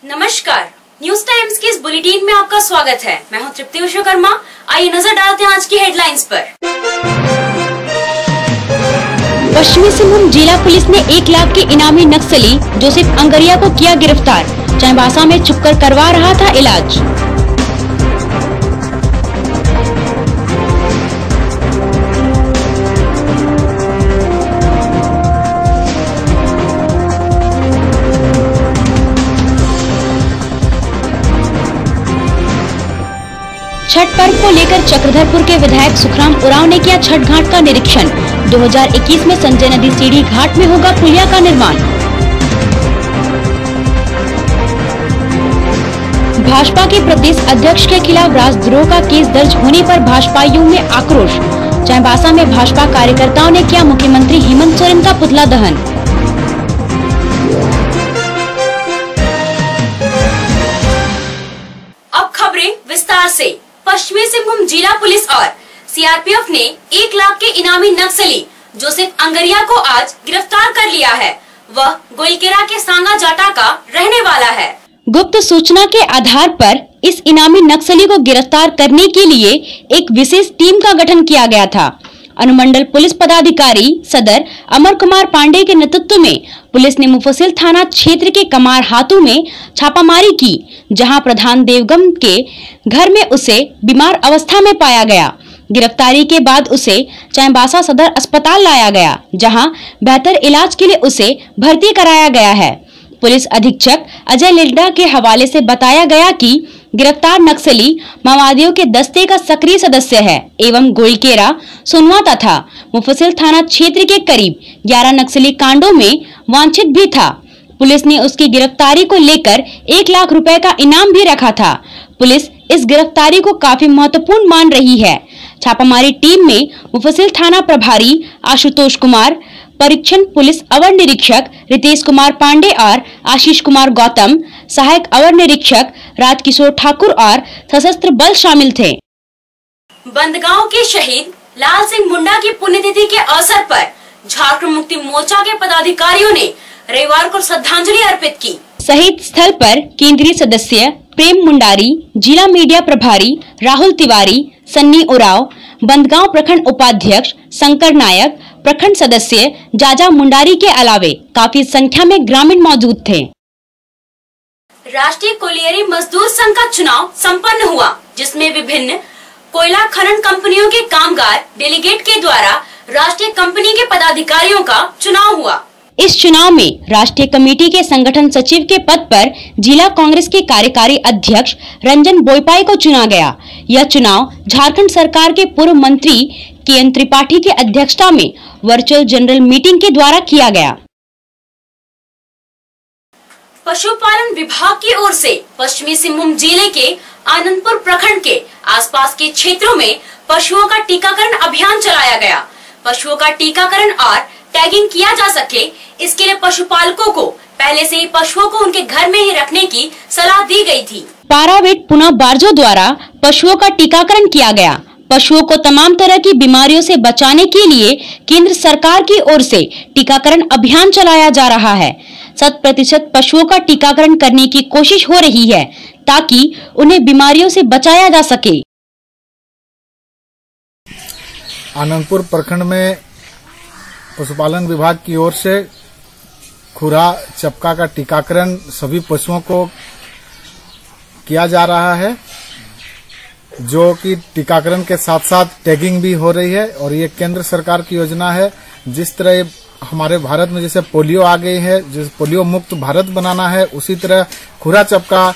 नमस्कार, news times के इस बुलेटिन में आपका स्वागत है। मैं हूं तृप्ति विश्वकर्मा। आइए नजर डालते हैं आज की हेडलाइंस पर। पश्चिमी सिंहभूम जिला पुलिस ने 1 लाख के इनामी नक्सली जोसेफ अंगरिया को किया गिरफ्तार। चाईबासा में छुपकर करवा रहा था इलाज। छठ पर्व को लेकर चक्रधरपुर के विधायक सुखराम उरांव ने किया छठ घाट का निरीक्षण। 2021 में संजय नदी सीढ़ी घाट में होगा पुलिया का निर्माण। भाजपा के प्रदेश अध्यक्ष के खिलाफ राजद्रोह का केस दर्ज होने पर भाजपाइयों में आक्रोश। चाईबासा में भाजपा कार्यकर्ताओं ने किया मुख्यमंत्री हेमंत सोरेन का पुतला दहन। अब खबरें विस्तार से। पश्चिमी सिंहभूम जिला पुलिस और सीआरपीएफ ने 1 लाख के इनामी नक्सली जोसेफ अंगरिया को आज गिरफ्तार कर लिया है। वह गोइलकेरा के सांगा जाटा का रहने वाला है। गुप्त सूचना के आधार पर इस इनामी नक्सली को गिरफ्तार करने के लिए एक विशेष टीम का गठन किया गया था। अनुमंडल पुलिस पदाधिकारी सदर अमर कुमार पांडे के नेतृत्व में पुलिस ने मुफस्सिल थाना क्षेत्र के कमार हाथू में छापामारी की, जहां प्रधान देवगम के घर में उसे बीमार अवस्था में पाया गया। गिरफ्तारी के बाद उसे चाईबासा सदर अस्पताल लाया गया, जहां बेहतर इलाज के लिए उसे भर्ती कराया गया है। पुलिस अधीक्षक अजय लिल्डा के हवाले से बताया गया कि गिरफ्तार नक्सली माओवादियों के दस्ते का सक्रिय सदस्य है एवं गोइलकेरा, सोनवा तथा मुफस्सिल थाना क्षेत्र के करीब 11 नक्सली कांडों में वांछित भी था। पुलिस ने उसकी गिरफ्तारी को लेकर 1 लाख रुपए का इनाम भी रखा था। पुलिस इस गिरफ्तारी को काफी महत्वपूर्ण मान रही है। छापामारी टीम में मुफस्सिल थाना प्रभारी आशुतोष कुमार, परीक्षण पुलिस अवर निरीक्षक रितेश कुमार पांडे और आशीष कुमार गौतम, सहायक अवर निरीक्षक राजकिशोर ठाकुर और सशस्त्र बल शामिल थे। बंदगांव के शहीद लाल सिंह मुंडा की पुण्यतिथि के अवसर पर झारखंड मुक्ति मोर्चा के पदाधिकारियों ने रविवार को श्रद्धांजलि अर्पित की। शहीद स्थल पर केंद्रीय सदस्य प्रेम मुंडारी, जिला मीडिया प्रभारी राहुल तिवारी, सन्नी उराव, बंदगांव प्रखंड उपाध्यक्ष शंकर नायक, प्रखंड सदस्य जाजा मुंडारी के अलावे काफी संख्या में ग्रामीण मौजूद थे। राष्ट्रीय कोयलियरी मजदूर संघ का चुनाव संपन्न हुआ, जिसमें विभिन्न कोयला खनन कंपनियों के कामगार डेलीगेट के द्वारा राष्ट्रीय कंपनी के पदाधिकारियों का चुनाव हुआ। इस चुनाव में राष्ट्रीय कमेटी के संगठन सचिव के पद पर जिला कांग्रेस के कार्यकारी अध्यक्ष रंजन बोईपाई को चुना गया। यह चुनाव झारखंड सरकार के पूर्व मंत्री के.एन. त्रिपाठी की अध्यक्षता में वर्चुअल जनरल मीटिंग के द्वारा किया गया। पशुपालन विभाग की ओर से पश्चिमी सिंहभूम जिले के आनंदपुर प्रखंड के आसपास के क्षेत्रों में पशुओं का टीकाकरण अभियान चलाया गया। पशुओं का टीकाकरण और टैगिंग किया जा सके, इसके लिए पशुपालकों को पहले से ही पशुओं को उनके घर में ही रखने की सलाह दी गई थी। पारावेट पुनः बारजो द्वारा पशुओं का टीकाकरण किया गया। पशुओं को तमाम तरह की बीमारियों से बचाने के लिए केंद्र सरकार की ओर से टीकाकरण अभियान चलाया जा रहा है। 100% पशुओं का टीकाकरण करने की कोशिश हो रही है, ताकि उन्हें बीमारियों से बचाया जा सके। आनंदपुर प्रखंड में पशुपालन विभाग की ओर से खुरा चपका का टीकाकरण सभी पशुओं को किया जा रहा है, जो कि टीकाकरण के साथ साथ टैगिंग भी हो रही है। और ये केंद्र सरकार की योजना है। जिस तरह हमारे भारत में जैसे पोलियो आ गई है, जैसे पोलियो मुक्त भारत बनाना है, उसी तरह खुरा चपका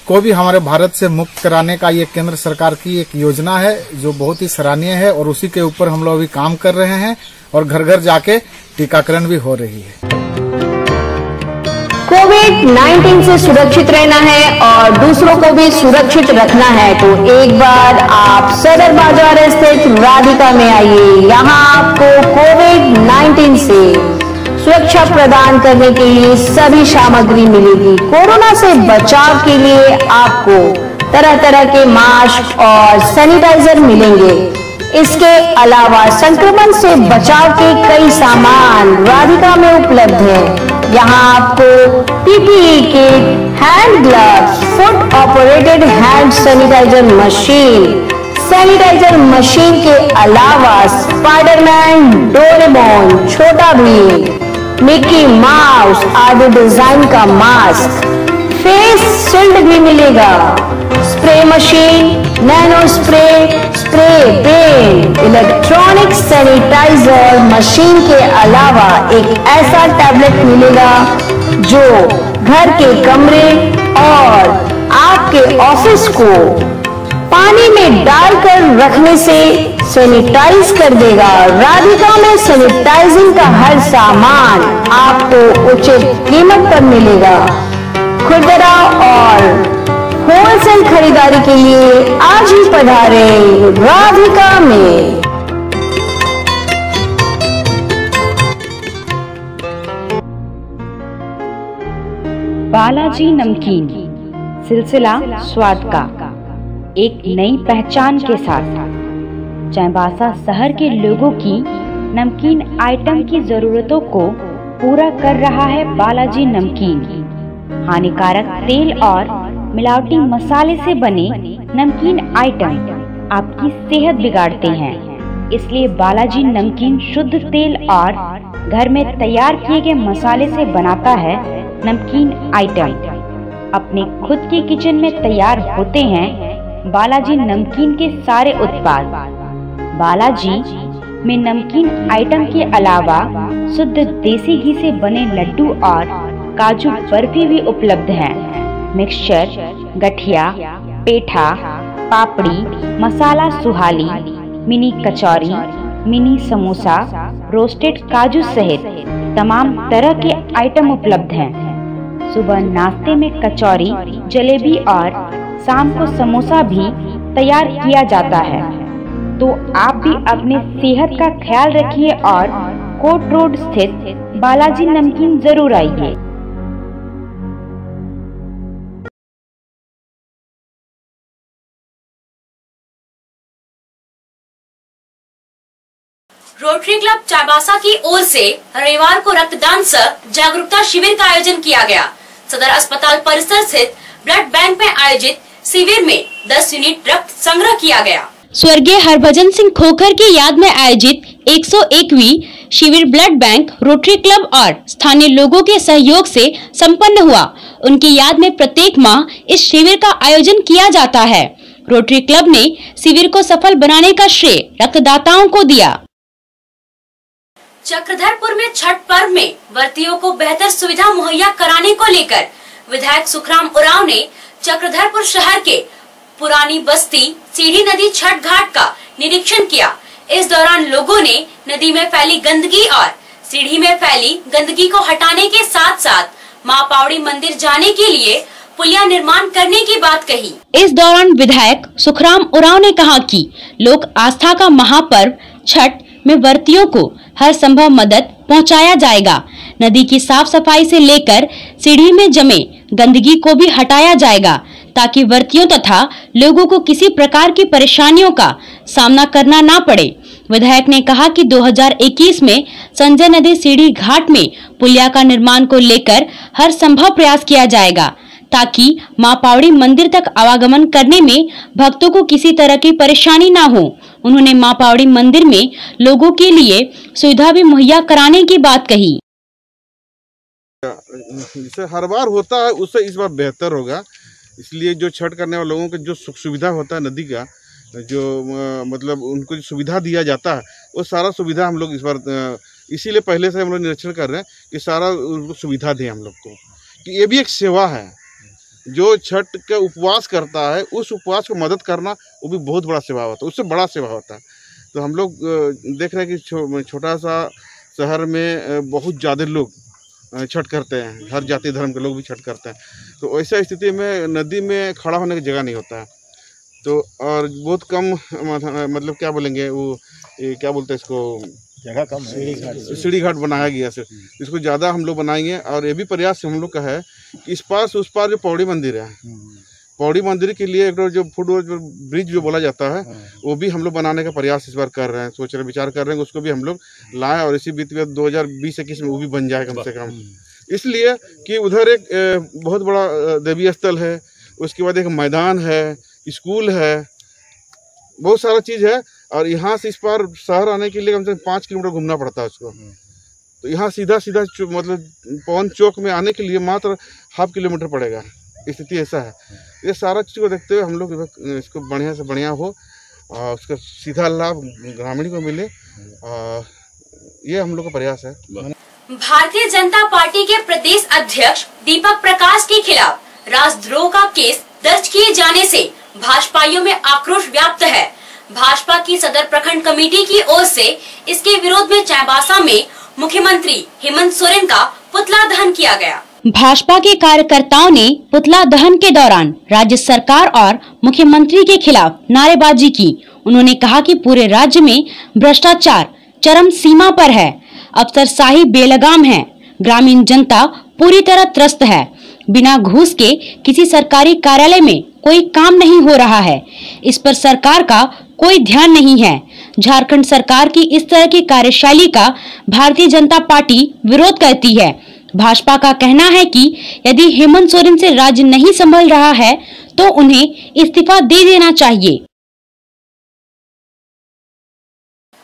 को भी हमारे भारत से मुक्त कराने का ये केंद्र सरकार की एक योजना है, जो बहुत ही सराहनीय है। और उसी के ऊपर हम लोग अभी काम कर रहे हैं और घर घर जाके टीकाकरण भी हो रही है। कोविड-19 से सुरक्षित रहना है और दूसरों को भी सुरक्षित रखना है तो एक बार आप सदर बाजार स्थित राधिका में आइए। यहाँ आपको कोविड-19 से सुरक्षा प्रदान करने के लिए सभी सामग्री मिलेगी। कोरोना से बचाव के लिए आपको तरह तरह के मास्क और सैनिटाइजर मिलेंगे। इसके अलावा संक्रमण से बचाव के कई सामान राधिका में उपलब्ध हैं। यहाँ आपको PPE kit, hand gloves, foot operated hand sanitiser machine, sanitiser machine के अलावा Spiderman, Doraemon, Chhota Bheem, Mickey Mouse आदि डिजाइन का मास्क, फेस शील्ड भी मिलेगा, spray machine, nano spray, spray paint, electronic sanitiser machine के अलावा एक ऐसा टैबलेट मिलेगा जो घर के कमरे और आपके ऑफिस को पानी में डालकर रखने से सैनिटाइज कर देगा। राधिका में सैनिटाइजिंग का हर सामान आपको उचित कीमत पर मिलेगा। खुदरा और होलसेल खरीदारी के लिए आज ही पधारे राधिका में। बालाजी नमकीन, सिलसिला स्वाद का एक नई पहचान के साथ चाईबासा शहर के लोगों की नमकीन आइटम की जरूरतों को पूरा कर रहा है बालाजी नमकीन। हानिकारक तेल और मिलावटी मसाले से बने नमकीन आइटम आपकी सेहत बिगाड़ते हैं, इसलिए बालाजी नमकीन शुद्ध तेल और घर में तैयार किए गए मसाले से बनाता है नमकीन आइटम। अपने खुद के किचन में तैयार होते हैं बालाजी नमकीन के सारे उत्पाद। बालाजी में नमकीन आइटम के अलावा शुद्ध देसी घी से बने लड्डू और काजू बर्फी भी उपलब्ध है। मिक्सचर, गठिया, पेठा, पापड़ी, मसाला सुहाली, मिनी कचौरी, मिनी समोसा, रोस्टेड काजू सहित तमाम तरह के आइटम उपलब्ध हैं। सुबह नाश्ते में कचौरी, जलेबी और शाम को समोसा भी तैयार किया जाता है। तो आप भी अपने सेहत का ख्याल रखिए और कोट रोड स्थित बालाजी नमकीन जरूर आइए। रोटरी क्लब चाईबासा की ओर से रविवार को रक्तदान सह जागरूकता शिविर का आयोजन किया गया। सदर अस्पताल परिसर स्थित ब्लड बैंक में आयोजित शिविर में 10 यूनिट रक्त संग्रह किया गया। स्वर्गीय हरभजन सिंह खोखर की याद में आयोजित 101वीं शिविर ब्लड बैंक, रोटरी क्लब और स्थानीय लोगों के सहयोग से संपन्न हुआ। उनकी याद में प्रत्येक माह इस शिविर का आयोजन किया जाता है। रोटरी क्लब ने शिविर को सफल बनाने का श्रेय रक्तदाताओं को दिया। चक्रधरपुर में छठ पर्व में व्रतियों को बेहतर सुविधा मुहैया कराने को लेकर विधायक सुखराम उरांव ने चक्रधरपुर शहर के पुरानी बस्ती सीढ़ी नदी छठ घाट का निरीक्षण किया। इस दौरान लोगों ने नदी में फैली गंदगी और सीढ़ी में फैली गंदगी को हटाने के साथ साथ मां पावड़ी मंदिर जाने के लिए पुलिया निर्माण करने की बात कही। इस दौरान विधायक सुखराम उरांव ने कहा कि लोक आस्था का महापर्व छठ में व्रतियों को हर संभव मदद पहुंचाया जाएगा। नदी की साफ सफाई से लेकर सीढ़ी में जमे गंदगी को भी हटाया जाएगा ताकि व्रतियों तथा लोगों को किसी प्रकार की परेशानियों का सामना करना ना पड़े। विधायक ने कहा कि 2021 में संजय नदी सीढ़ी घाट में पुलिया का निर्माण को लेकर हर संभव प्रयास किया जाएगा ताकि मां पावड़ी मंदिर तक आवागमन करने में भक्तों को किसी तरह की परेशानी ना हो। उन्होंने मां पावड़ी मंदिर में लोगों के लिए सुविधा भी मुहैया कराने की बात कही। जिसे हर बार होता है उससे इस बार बेहतर होगा, इसलिए जो छठ करने वाले लोगों को जो सुख सुविधा होता है नदी का, जो मतलब उनको जो सुविधा दिया जाता है वो सारा सुविधा हम लोग इस बार इसीलिए पहले से हम लोग निरीक्षण कर रहे हैं कि सारा उनको सुविधा दें हम लोग को, कि ये भी एक सेवा है। जो छठ का उपवास करता है उस उपवास को मदद करना वो भी बहुत बड़ा सेवा होता है, उससे बड़ा सेवा होता है। तो हम लोग देख रहे हैं कि छोटा सा शहर में बहुत ज़्यादा लोग छठ करते हैं, हर जाति धर्म के लोग भी छठ करते हैं। तो ऐसा स्थिति में नदी में खड़ा होने की जगह नहीं होता है, तो और बहुत कम मतलब क्या बोलेंगे वो क्या बोलते हैं इसको, जगह कम, सीढ़ी घाट बनाया गया है। इसको ज़्यादा हम लोग बनाएंगे और ये भी प्रयास हम लोग का है कि इस पार से उस पार जो पौड़ी मंदिर है, पौड़ी मंदिर के लिए एक जो फुट ब्रिज जो बोला जाता है वो भी हम लोग बनाने का प्रयास इस बार कर रहे हैं, सोच रहे विचार कर रहे हैं उसको भी हम लोग लाएं और इसी बीच में 2020-21 में वो भी बन जाए कम से कम। इसलिए कि उधर एक बहुत बड़ा देवी स्थल है, उसके बाद एक मैदान है, स्कूल है, बहुत सारा चीज़ है। और यहाँ से इस पार शहर आने के लिए कम से कम 5 किलोमीटर घूमना पड़ता है उसको। तो यहाँ सीधा मतलब पवन चौक में आने के लिए मात्र ½ किलोमीटर पड़ेगा। स्थिति ऐसा है। ये सारा चीज़ को देखते हुए हम लोग इसको बढ़िया से बढ़िया हो और उसका सीधा लाभ ग्रामीण को मिले, ये हम लोग का प्रयास है। भारतीय जनता पार्टी के प्रदेश अध्यक्ष दीपक प्रकाश के खिलाफ राजद्रोह का केस दर्ज किए जाने से भाजपाइयों में आक्रोश व्याप्त है। भाजपा की सदर प्रखंड कमेटी की ओर से इसके विरोध में चाईबासा में मुख्यमंत्री हेमंत सोरेन का पुतला दहन किया गया। भाजपा के कार्यकर्ताओं ने पुतला दहन के दौरान राज्य सरकार और मुख्यमंत्री के खिलाफ नारेबाजी की। उन्होंने कहा कि पूरे राज्य में भ्रष्टाचार चरम सीमा पर है, अफसरशाही बेलगाम है, ग्रामीण जनता पूरी तरह त्रस्त है। बिना घूस के किसी सरकारी कार्यालय में कोई काम नहीं हो रहा है। इस पर सरकार का कोई ध्यान नहीं है। झारखंड सरकार की इस तरह की कार्यशैली का भारतीय जनता पार्टी विरोध करती है। भाजपा का कहना है कि यदि हेमंत सोरेन से राज्य नहीं संभल रहा है तो उन्हें इस्तीफा दे देना चाहिए।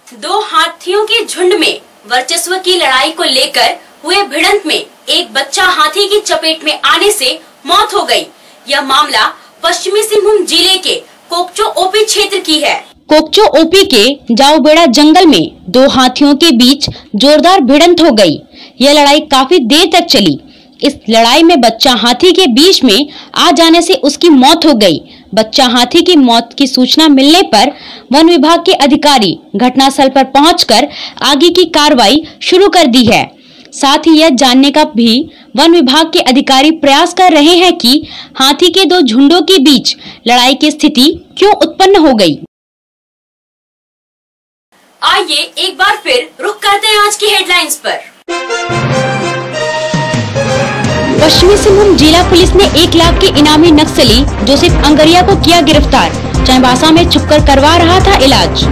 2 हाथियों के झुंड में वर्चस्व की लड़ाई को लेकर हुए भिड़ंत में एक बच्चा हाथी की चपेट में आने से मौत हो गई। यह मामला पश्चिमी सिंहभूम जिले के कोकचो ओपी क्षेत्र की है। कोकचो ओपी के जाओबेड़ा जंगल में 2 हाथियों के बीच जोरदार भिड़ंत हो गई। यह लड़ाई काफी देर तक चली। इस लड़ाई में बच्चा हाथी के बीच में आ जाने से उसकी मौत हो गई। बच्चा हाथी की मौत की सूचना मिलने पर वन विभाग के अधिकारी घटनास्थल पर पहुंचकर आगे की कार्रवाई शुरू कर दी है। साथ ही यह जानने का भी वन विभाग के अधिकारी प्रयास कर रहे हैं कि हाथी के 2 झुंडों के बीच लड़ाई की स्थिति क्यों उत्पन्न हो गई। आइए एक बार फिर रुक करते हैं आज की हेडलाइंस पर। पश्चिमी सिंहभूम जिला पुलिस ने 1 लाख के इनामी नक्सली जोसेफ अंगरिया को किया गिरफ्तार। चाईबासा में छुपकर करवा रहा था इलाज।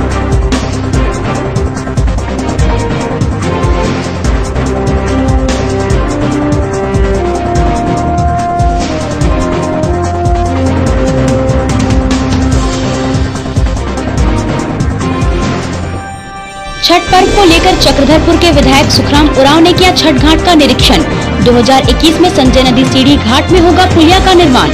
छठ पर्व को लेकर चक्रधरपुर के विधायक सुखराम उरांव ने किया छठ घाट का निरीक्षण। 2021 में संजय नदी सीढ़ी घाट में होगा पुलिया का निर्माण।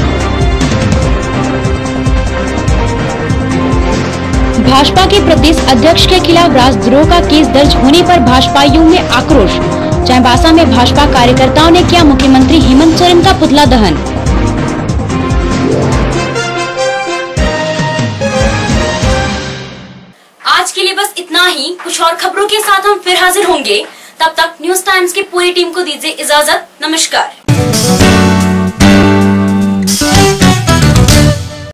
भाजपा के प्रदेश अध्यक्ष के खिलाफ राजद्रोह का केस दर्ज होने पर भाजपाइयों में आक्रोश। चाईबासा में भाजपा कार्यकर्ताओं ने किया मुख्यमंत्री हेमंत सोरेन का पुतला दहन। आज के लिए बस इतना ही। कुछ और खबरों के साथ हम फिर हाजिर होंगे। तब तक न्यूज़ टाइम्स की पूरी टीम को दीजिए इजाजत। नमस्कार।